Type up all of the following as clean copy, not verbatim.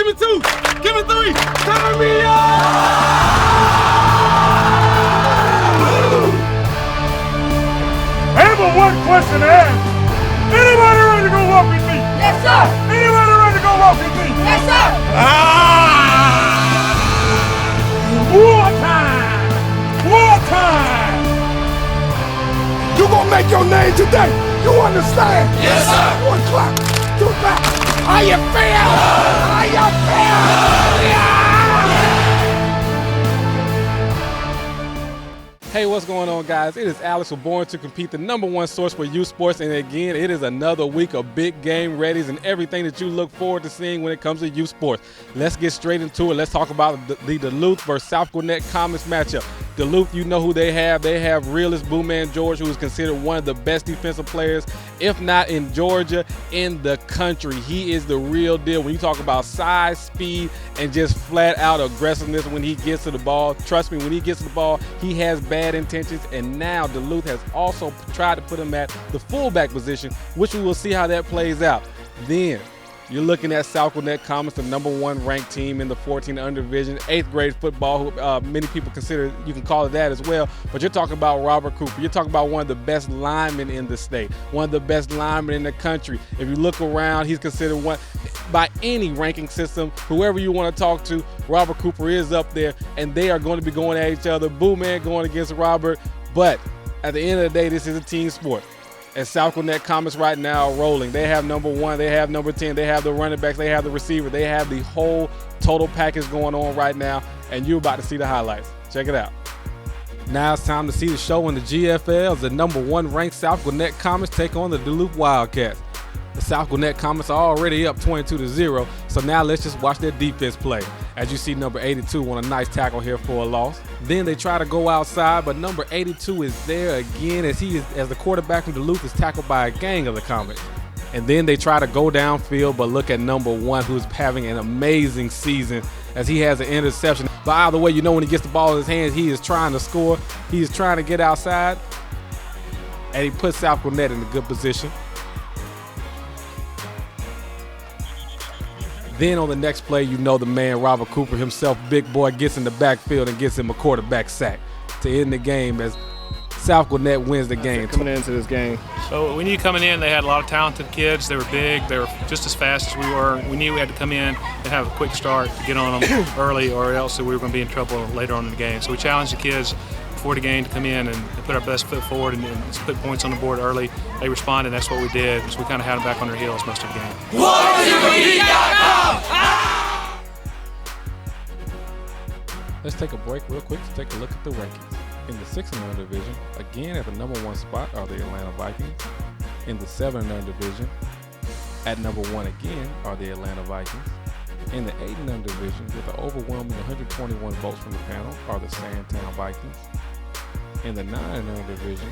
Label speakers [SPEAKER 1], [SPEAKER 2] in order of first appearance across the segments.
[SPEAKER 1] Give me 2. Give me 3. Turn me on!
[SPEAKER 2] I have one question to ask. Anybody ready to go walk with me?
[SPEAKER 3] Yes, sir.
[SPEAKER 2] Anybody ready to go walk with me?
[SPEAKER 3] Yes, sir.
[SPEAKER 2] Wartime! Wartime! You gonna make your name today. You understand?
[SPEAKER 1] Yes, sir.
[SPEAKER 2] 1 o'clock, 2 o'clock. How you feel? How you feel? Yeah!
[SPEAKER 4] Hey, what's going on, guys? It is Alex with Born to Compete, the #1 source for youth sports. And again, it is another week of big game readies and everything that you look forward to seeing when it comes to youth sports. Let's get straight into it. Let's talk about the Duluth versus South Gwinnett Comets matchup. Duluth, you know who they have. They have realist Booman George, who is considered one of the best defensive players, if not in Georgia, in the country. He is the real deal. When you talk about size, speed, and just flat out aggressiveness when he gets to the ball, trust me, when he gets to the ball, he has bad intentions. And now Duluth has also tried to put him at the fullback position, which we will see how that plays out. Then you're looking at South Gwinnett Comets, the #1 ranked team in the 14 under division, 8th grade football, who many people consider, you can call it that as well, but you're talking about Robert Cooper. You're talking about one of the best linemen in the state, one of the best linemen in the country. If you look around, he's considered one, by any ranking system, whoever you want to talk to, Robert Cooper is up there, and they are going to be going at each other. Boo Man going against Robert, but at the end of the day, this is a team sport. And South Gwinnett Comets right now are rolling. They have #1, they have #10, they have the running backs, they have the receiver, they have the whole total package going on right now, and you're about to see the highlights. Check it out. Now it's time to see the show in the GFL as the #1 ranked South Gwinnett Comets take on the Duluth Wildcats. The South Gwinnett Comets are already up 22-0, so now let's just watch their defense play. As you see, number 82 won a nice tackle here for a loss. Then they try to go outside, but number 82 is there again as the quarterback from Duluth is tackled by a gang of the Comets. And then they try to go downfield, but look at #1 who's having an amazing season as he has an interception. But either way, you know when he gets the ball in his hands, he is trying to score. He is trying to get outside, and he puts South Gwinnett in a good position. Then on the next play, you know the man Robert Cooper himself, big boy, gets in the backfield and gets him a quarterback sack to end the game as South Gwinnett wins the game.
[SPEAKER 5] Coming into this game.
[SPEAKER 6] So we knew coming in they had a lot of talented kids. They were big. They were just as fast as we were. We knew we had to come in and have a quick start to get on them early, or else we were going to be in trouble later on in the game. So we challenged the kids before the game to come in and put our best foot forward and put points on the board early. They responded, and that's what we did. So we kind of had them back on their heels most of the game.
[SPEAKER 4] Let's take a break real quick to take a look at the rankings. In the 6 and under division, again at the #1 spot are the Atlanta Vikings. In the 7 and under division, at #1 again are the Atlanta Vikings. In the 8 and under division, with an overwhelming 121 votes from the panel, are the Sandtown Vikings. In the 9 and under division,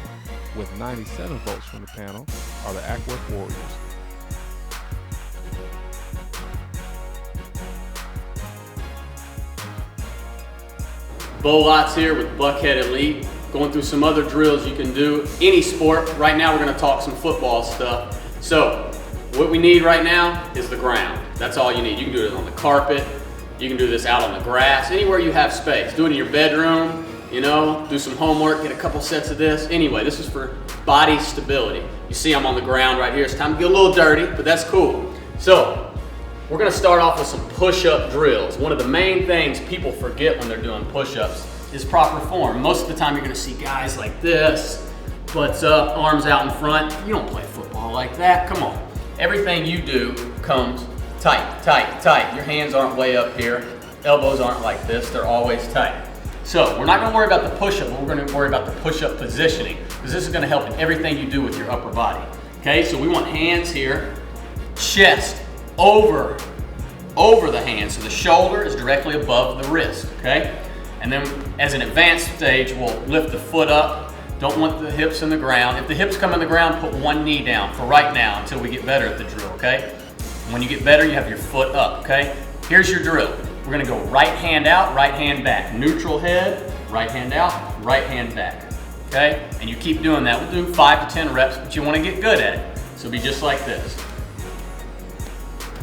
[SPEAKER 4] with 97 votes from the panel, are the Ackworth Warriors.
[SPEAKER 7] Bo Lotz here with Buckhead Elite, going through some other drills you can do, any sport. Right now we're going to talk some football stuff. So what we need right now is the ground. That's all you need. You can do it on the carpet, you can do this out on the grass, anywhere you have space. Do it in your bedroom, you know, do some homework, get a couple sets of this. Anyway, this is for body stability. You see I'm on the ground right here. It's time to get a little dirty, but that's cool. So we're going to start off with some push-up drills. One of the main things people forget when they're doing push-ups is proper form. Most of the time you're going to see guys like this, butts up, arms out in front. You don't play football like that. Come on. Everything you do comes tight, tight, tight. Your hands aren't way up here. Elbows aren't like this. They're always tight. So we're not going to worry about the push-up, but we're going to worry about the push-up positioning, because this is going to help in everything you do with your upper body. Okay, so we want hands here, chest over the hand, so the shoulder is directly above the wrist, okay? And then as an advanced stage, we'll lift the foot up. Don't want the hips in the ground. If the hips come in the ground, put one knee down for right now until we get better at the drill, okay? When you get better, you have your foot up, okay? Here's your drill. We're gonna go right hand out, right hand back. Neutral head, right hand out, right hand back, okay? And you keep doing that. We'll do 5 to 10 reps, but you wanna get good at it. So be just like this.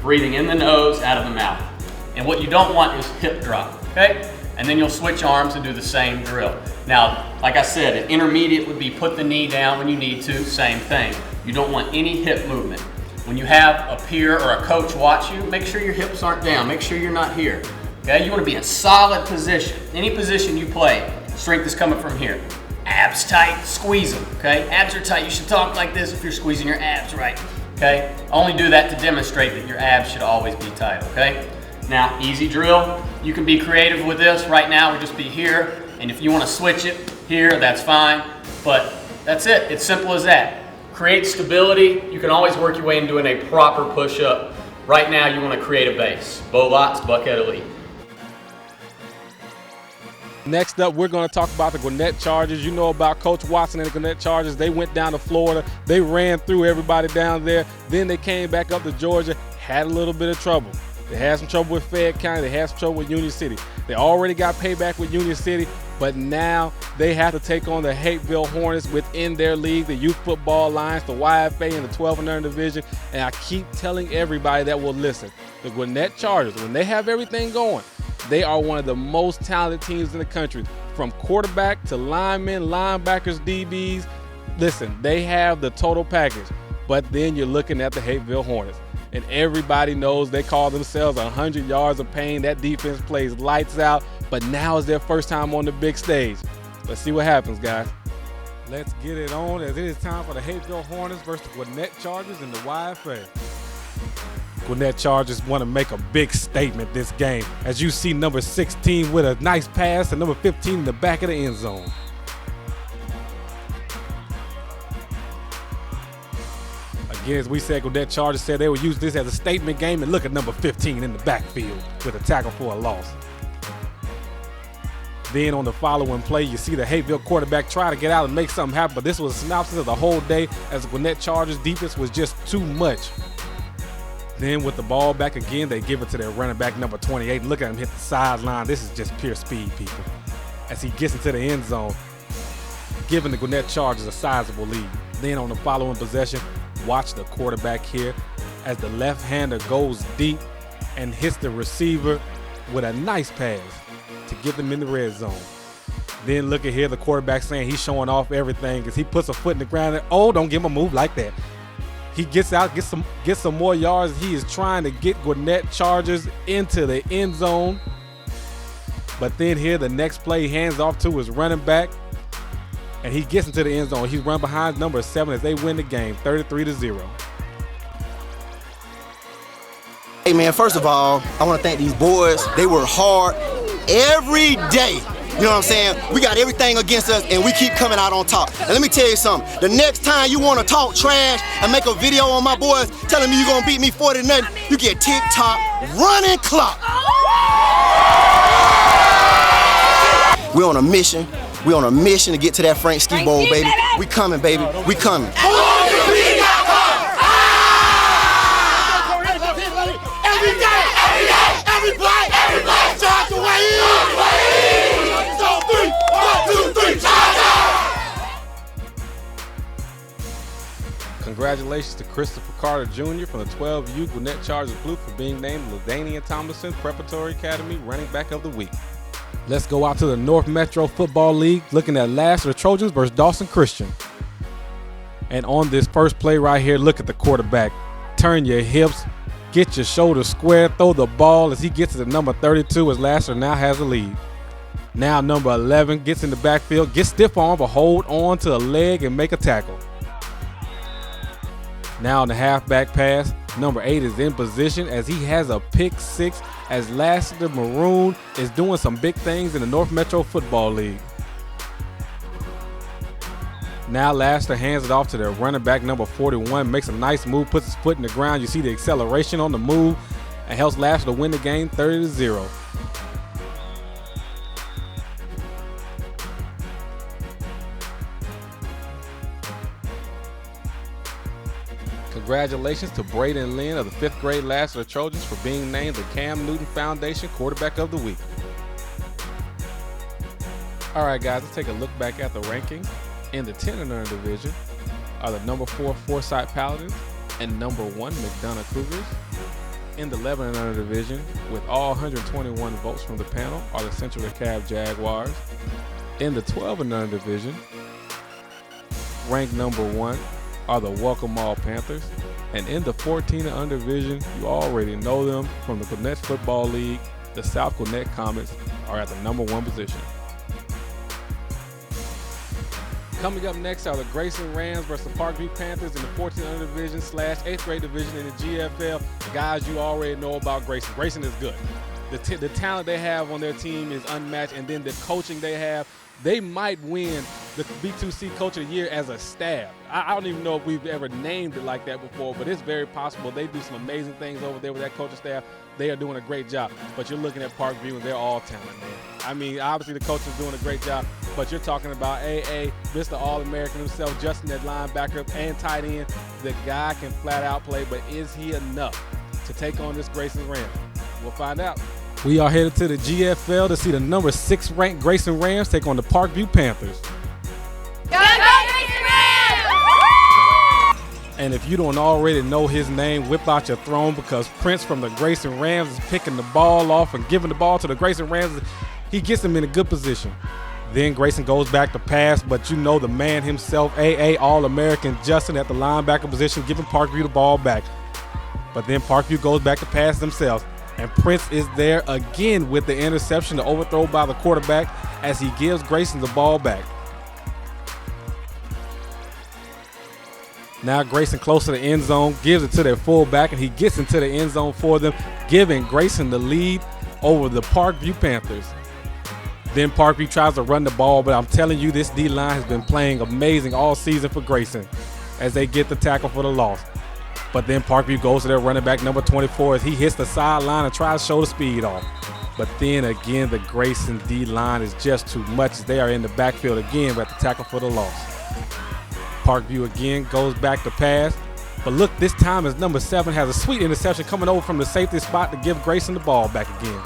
[SPEAKER 7] Breathing in the nose, out of the mouth. And what you don't want is hip drop, okay? And then you'll switch arms and do the same drill. Now, like I said, an intermediate would be put the knee down when you need to, same thing. You don't want any hip movement. When you have a peer or a coach watch you, make sure your hips aren't down, make sure you're not here. Okay, you want to be in solid position. Any position you play, strength is coming from here. Abs tight, squeeze them, okay? Abs are tight, you should talk like this if you're squeezing your abs right, okay? Only do that to demonstrate that your abs should always be tight, okay? Now, easy drill. You can be creative with this. Right now, we'll just be here, and if you want to switch it here, that's fine, but that's it. It's simple as that. Create stability. You can always work your way into doing a proper push-up. Right now, you want to create a base. Bo Lotz, Buckhead Elite.
[SPEAKER 4] Next up, we're going to talk about the Gwinnett Chargers. You know about Coach Watson and the Gwinnett Chargers. They went down to Florida. They ran through everybody down there. Then they came back up to Georgia, had a little bit of trouble. They had some trouble with Fayette County. They had some trouble with Union City. They already got payback with Union City, but now they have to take on the Hapeville Hornets within their league, the Youth Football Alliance, the YFA, and the 12 and under division. And I keep telling everybody that will listen, the Gwinnett Chargers, when they have everything going, they are one of the most talented teams in the country, from quarterback to linemen, linebackers, DBs. Listen, they have the total package, but then you're looking at the Hapeville Hornets. And everybody knows they call themselves 100 yards of pain. That defense plays lights out, but now is their first time on the big stage. Let's see what happens, guys. Let's get it on, as it is time for the Hapeville Hornets versus the Gwinnett Chargers in the YFA. Gwinnett Chargers want to make a big statement this game, as you see number 16 with a nice pass and number 15 in the back of the end zone. Again, as we said, Gwinnett Chargers said they would use this as a statement game, and look at number 15 in the backfield with a tackle for a loss. Then on the following play, you see the Hapeville quarterback try to get out and make something happen, but this was a synopsis of the whole day, as the Gwinnett Chargers defense was just too much. Then with the ball back again, they give it to their running back, number 28. Look at him hit the sideline. This is just pure speed, people. As he gets into the end zone, giving the Gwinnett Chargers a sizable lead. Then on the following possession, watch the quarterback here as the left-hander goes deep and hits the receiver with a nice pass to get them in the red zone. Then look at here, the quarterback saying he's showing off everything as he puts a foot in the ground and, oh, don't give him a move like that. He gets out, gets some more yards. He is trying to get Gwinnett Chargers into the end zone. But then here, the next play, he hands off to his running back, and he gets into the end zone. He's run behind number 7 as they win the game, 33-0.
[SPEAKER 3] Hey man, first of all, I want to thank these boys. They work hard every day. You know what I'm saying? We got everything against us, and we keep coming out on top. And let me tell you something. The next time you want to talk trash and make a video on my boys telling me you're going to beat me 40-0, you get TikTok running clock. We're on a mission. We're on a mission to get to that Frank Ski Bowl, baby. We coming, baby. We coming.
[SPEAKER 2] Every day, every play, charge away. 1, 2, 3,
[SPEAKER 4] Congratulations to Christopher Carter Jr. from the 12U Gwinnett Chargers Blue for being named LaDainian Tomlinson Preparatory Academy Running Back of the Week. Let's go out to the North Metro Football League, looking at Lassiter Trojans versus Dawson Christian. And on this first play right here, look at the quarterback. Turn your hips, get your shoulders square, throw the ball as he gets to the number 32 as Lassiter now has the lead. Now number 11 gets in the backfield, gets stiff arm, but hold on to a leg and make a tackle. Now on the halfback pass, number 8 is in position as he has a pick 6 as Lassiter Maroon is doing some big things in the North Metro Football League. Now Lassiter hands it off to their running back, number 41, makes a nice move, puts his foot in the ground. You see the acceleration on the move and helps Lassiter win the game 30-0. Congratulations to Braden Lynn of the 5th grade Lassiter Trojans for being named the Cam Newton Foundation Quarterback of the Week. All right, guys, let's take a look back at the rankings. In the 10 and under division are the number 4 Forsyth Paladins and number 1 McDonough Cougars. In the 11 and under division, with all 121 votes from the panel, are the Central DeKalb Jaguars. In the 12 and under division, ranked number 1 are the Welcome All Panthers. And in the 14 and under division, you already know them from the Gwinnett Football League. The South Gwinnett Comets are at the number 1 position. Coming up next are the Grayson Rams versus the Parkview Panthers in the 14 under division / 8th grade division in the GFL. Guys, you already know about Grayson. Grayson is good. The talent they have on their team is unmatched, and then the coaching they have, they might win the B2C Coach of the Year as a staff. I don't even know if we've ever named it like that before, but it's very possible. They do some amazing things over there with that coaching staff. They are doing a great job. But you're looking at Parkview, and they're all talent, man. I mean, obviously the coach is doing a great job, but you're talking about AA, Mr. All-American himself, Justin, that linebacker and tight end. The guy can flat out play, but is he enough to take on this Grayson Rams? We'll find out. We are headed to the GFL to see the number 6 ranked Grayson Rams take on the Parkview Panthers.
[SPEAKER 5] Go Grayson Rams!
[SPEAKER 4] And if you don't already know his name, whip out your throne, because Prince from the Grayson Rams is picking the ball off and giving the ball to the Grayson Rams. He gets him in a good position. Then Grayson goes back to pass, but you know the man himself, AA All-American Justin at the linebacker position, giving Parkview the ball back. But then Parkview goes back to pass themselves. And Prince is there again with the interception, the overthrow by the quarterback as he gives Grayson the ball back. Now Grayson close to the end zone, gives it to their fullback, and he gets into the end zone for them, giving Grayson the lead over the Parkview Panthers. Then Parkview tries to run the ball, but I'm telling you, this D-line has been playing amazing all season for Grayson as they get the tackle for the loss. But then Parkview goes to their running back, number 24, as he hits the sideline and tries to show the speed off. But then again, the Grayson D-line is just too much as they are in the backfield again at the tackle for the loss. Parkview again goes back to pass. But look, this time as number 7 has a sweet interception coming over from the safety spot to give Grayson the ball back again.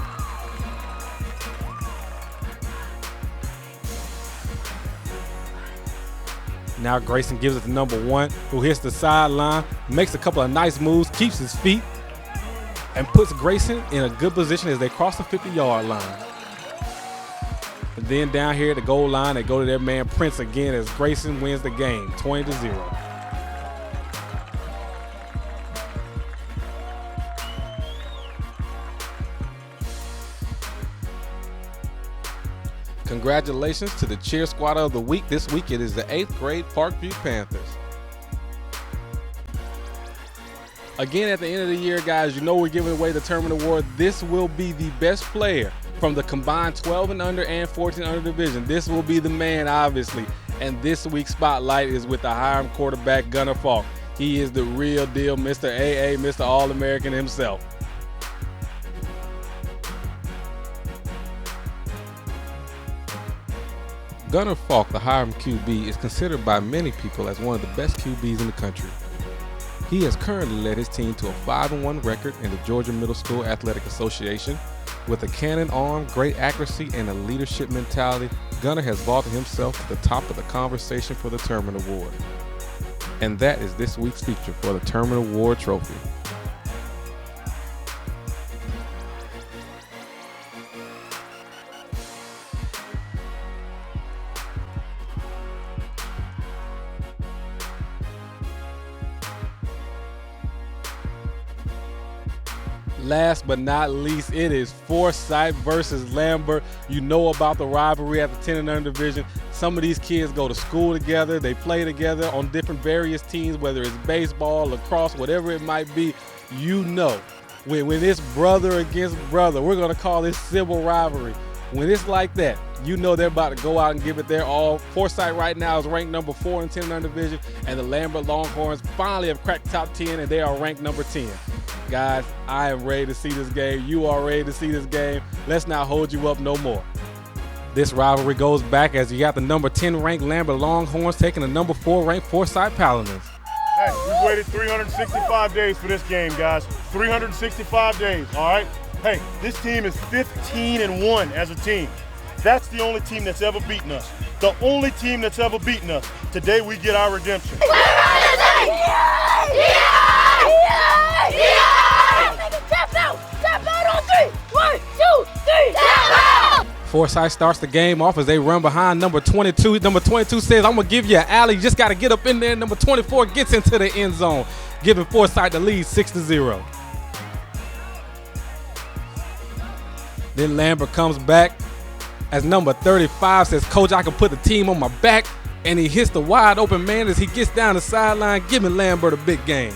[SPEAKER 4] Now Grayson gives it to number 1, who hits the sideline, makes a couple of nice moves, keeps his feet, and puts Grayson in a good position as they cross the 50-yard line. And then down here at the goal line, they go to their man Prince again as Grayson wins the game, 20-0. Congratulations to the cheer squad of the week. This week it is the 8th grade Parkview Panthers. Again, at the end of the year, guys, you know we're giving away the tournament award. This will be the best player from the combined 12 and under and 14 under division. This will be the man, obviously. And this week's spotlight is with the Hiram quarterback, Gunnar Falk. He is the real deal, Mr. AA, Mr. All-American himself. Gunnar Falk, the Hiram QB, is considered by many people as one of the best QBs in the country. He has currently led his team to a 5-1 record in the Georgia Middle School Athletic Association. With a cannon arm, great accuracy, and a leadership mentality, Gunnar has vaulted himself to the top of the conversation for the Tournament Award. And that is this week's feature for the Tournament Award trophy. Last but not least, it is Forsyth versus Lambert. You know about the rivalry at the 10 and under division. Some of these kids go to school together. They play together on different various teams, whether it's baseball, lacrosse, whatever it might be. You know, when it's brother against brother, we're going to call this civil rivalry. When it's like that, you know they're about to go out and give it their all. Forsyth right now is ranked number 4 in 10 and under division, and the Lambert Longhorns finally have cracked top 10, and they are ranked number 10. Guys, I am ready to see this game. You are ready to see this game. Let's not hold you up no more. This rivalry goes back as you got the number 10 ranked Lambert Longhorns taking the number 4 ranked Forsyth Paladins.
[SPEAKER 2] Hey, we've waited 365 days for this game, guys. 365 days, all right? Hey, this team is 15-1 as a team. That's the only team that's ever beaten us. The only team that's ever beaten us. Today we get our redemption.
[SPEAKER 5] Tap out! Tap out on 3! 1, 2, 3! Tap out!
[SPEAKER 4] Forsyth starts the game off as they run behind number 22. Number 22 says, I'm going to give you an alley. You just got to get up in there. Number 24 gets into the end zone, giving Forsyth the lead 6-0. Then Lambert comes back as number 35 says, Coach, I can put the team on my back. And he hits the wide open man as he gets down the sideline, giving Lambert a big game.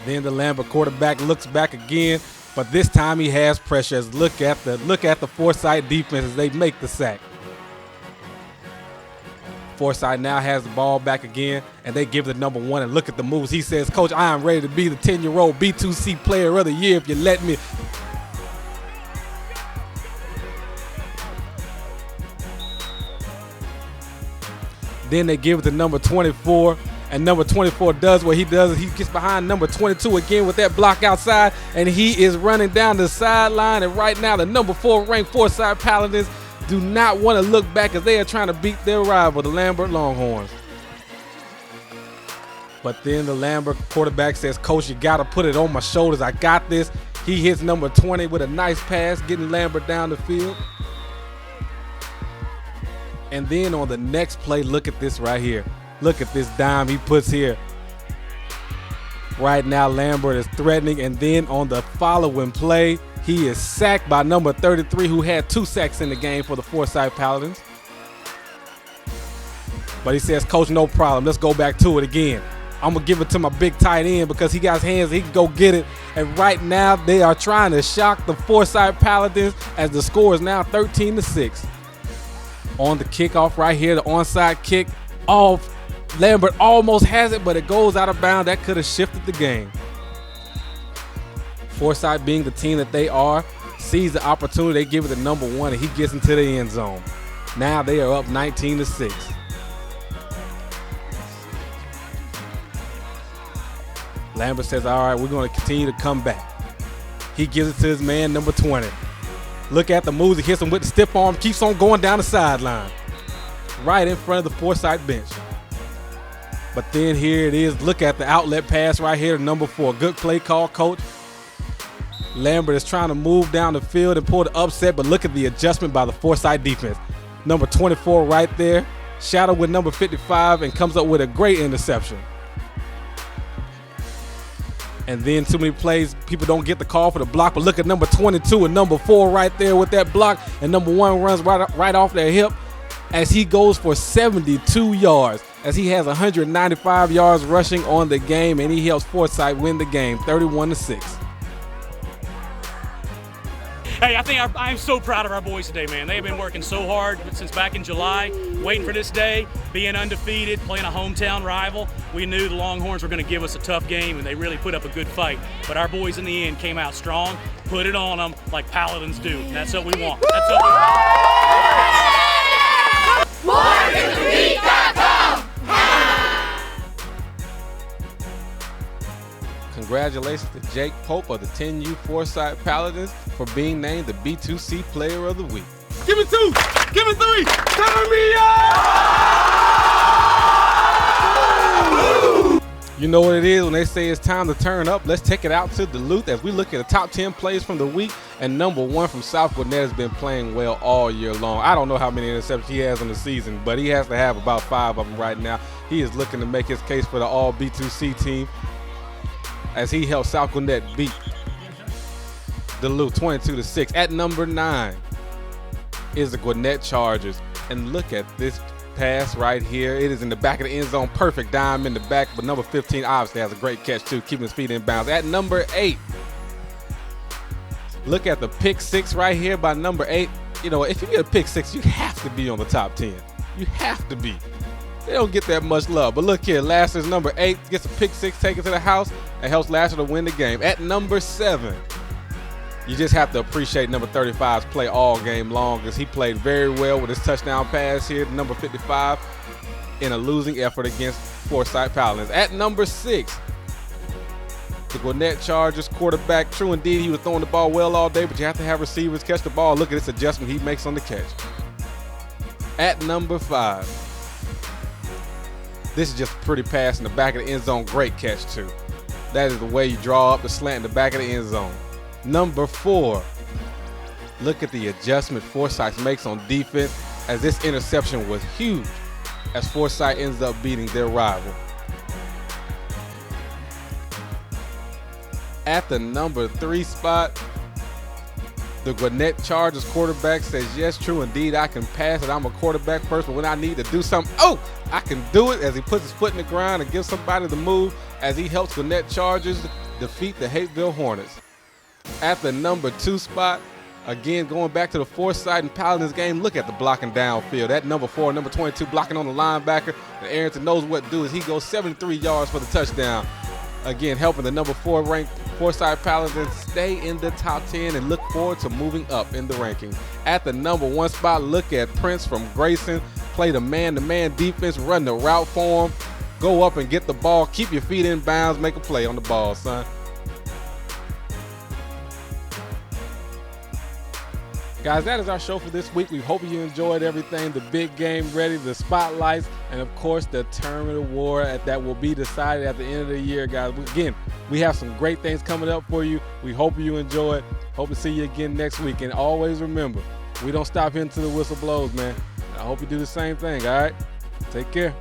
[SPEAKER 4] Then the Lambert quarterback looks back again, but this time he has pressure. Look at the Forsyth defense as they make the sack. Forsyth now has the ball back again, and they give the number 1, and look at the moves. He says, Coach, I am ready to be the 10-year-old B2C player of the year if you let me. Then they give it to number 24, and number 24 does what he does. He gets behind number 22 again with that block outside, and he is running down the sideline. And right now, the number 4 ranked Forsyth Paladins do not want to look back as they are trying to beat their rival, the Lambert Longhorns. But then the Lambert quarterback says, Coach, you got to put it on my shoulders. I got this. He hits number 20 with a nice pass, getting Lambert down the field. And then on the next play, look at this right here. Look at this dime he puts here. Right now, Lambert is threatening. And then on the following play, he is sacked by number 33, who had 2 sacks in the game for the Forsyth Paladins. But he says, Coach, no problem. Let's go back to it again. I'm going to give it to my big tight end because he got hands. He can go get it. And right now, they are trying to shock the Forsyth Paladins as the score is now 13-6. On the kickoff right here, the onside kick off. Lambert almost has it, but it goes out of bounds. That could have shifted the game. Forsyth, being the team that they are, sees the opportunity. They give it to number 1, and he gets into the end zone. Now they are up 19-6. Lambert says, all right, we're going to continue to come back. He gives it to his man, number 20. Look at the moves. He hits him with the stiff arm, keeps on going down the sideline. Right in front of the Forsyth bench. But then here it is. Look at the outlet pass right here to number 4. Good play call, Coach. Lambert is trying to move down the field and pull the upset, but look at the adjustment by the Forsyth defense. Number 24 right there. Shadow with number 55 and comes up with a great interception. And then too many plays, people don't get the call for the block, but look at number 22 and number 4 right there with that block, and number 1 runs right off their hip as he goes for 72 yards, as he has 195 yards rushing on the game, and he helps Forsyth win the game 31-6.
[SPEAKER 8] Hey, I'm so proud of our boys today, man. They have been working so hard since back in July, waiting for this day, being undefeated, playing a hometown rival. We knew the Longhorns were going to give us a tough game, and they really put up a good fight. But our boys in the end came out strong, put it on them like Paladins do. And that's what we want. That's what we want.
[SPEAKER 5] MoreVictory.com!
[SPEAKER 4] Congratulations to Jake Pope of the 10U Forsyth Paladins for being named the B2C Player of the Week.
[SPEAKER 1] Give me 2. Give me 3. Turn me up!
[SPEAKER 4] You know what it is when they say it's time to turn up. Let's take it out to Duluth as we look at the top 10 plays from the week. And number 1 from South Gwinnett has been playing well all year long. I don't know how many interceptions he has in the season, but he has to have about 5 of them right now. He is looking to make his case for the all B2C team as he helped South Gwinnett beat Duluth 22-6. At number 9 is the Gwinnett Chargers. And look at this pass right here. It is in the back of the end zone. Perfect dime in the back, but number 15 obviously has a great catch too, keeping his feet in bounds. At number 8, look at the pick 6 right here by number 8. You know, if you get a pick 6, you have to be on the top 10. You have to be. They don't get that much love. But look here, Lasser's number 8 gets a pick 6 taken to the house and helps Lasser to win the game. At number 7, you just have to appreciate number 35's play all game long because he played very well with his touchdown pass here to number 55 in a losing effort against Forsyth Paladins. At number 6, the Gwinnett Chargers quarterback. True indeed, he was throwing the ball well all day, but you have to have receivers catch the ball. Look at this adjustment he makes on the catch. At number 5, This is just a pretty pass in the back of the end zone. Great catch, too. That is the way you draw up the slant in the back of the end zone. Number 4. Look at the adjustment Forsyth makes on defense, as this interception was huge, as Forsyth ends up beating their rival. At the number 3 spot, the Gwinnett Chargers quarterback says, yes, true, indeed, I can pass it. I'm a quarterback person. When I need to do something, I can do it, as he puts his foot in the ground and gives somebody the move as he helps Gwinnett Chargers defeat the Hateville Hornets. At the number 2 spot, again, going back to the Forsyth and Paladins game, look at the blocking downfield. That number 4, number 22 blocking on the linebacker. And Arrington knows what to do as he goes 73 yards for the touchdown. Again, helping the number 4 ranked Forsyth Paladins stay in the top 10 and look forward to moving up in the ranking. At the number 1 spot, look at Prince from Grayson. Play the man-to-man defense, run the route for him. Go up and get the ball. Keep your feet in bounds. Make a play on the ball, son. Guys, that is our show for this week. We hope you enjoyed everything, the big game ready, the spotlights, and of course the tournament award that will be decided at the end of the year, guys. Again, we have some great things coming up for you. We hope you enjoy it. Hope to see you again next week. And always remember, we don't stop here until the whistle blows, man. I hope you do the same thing, all right? Take care.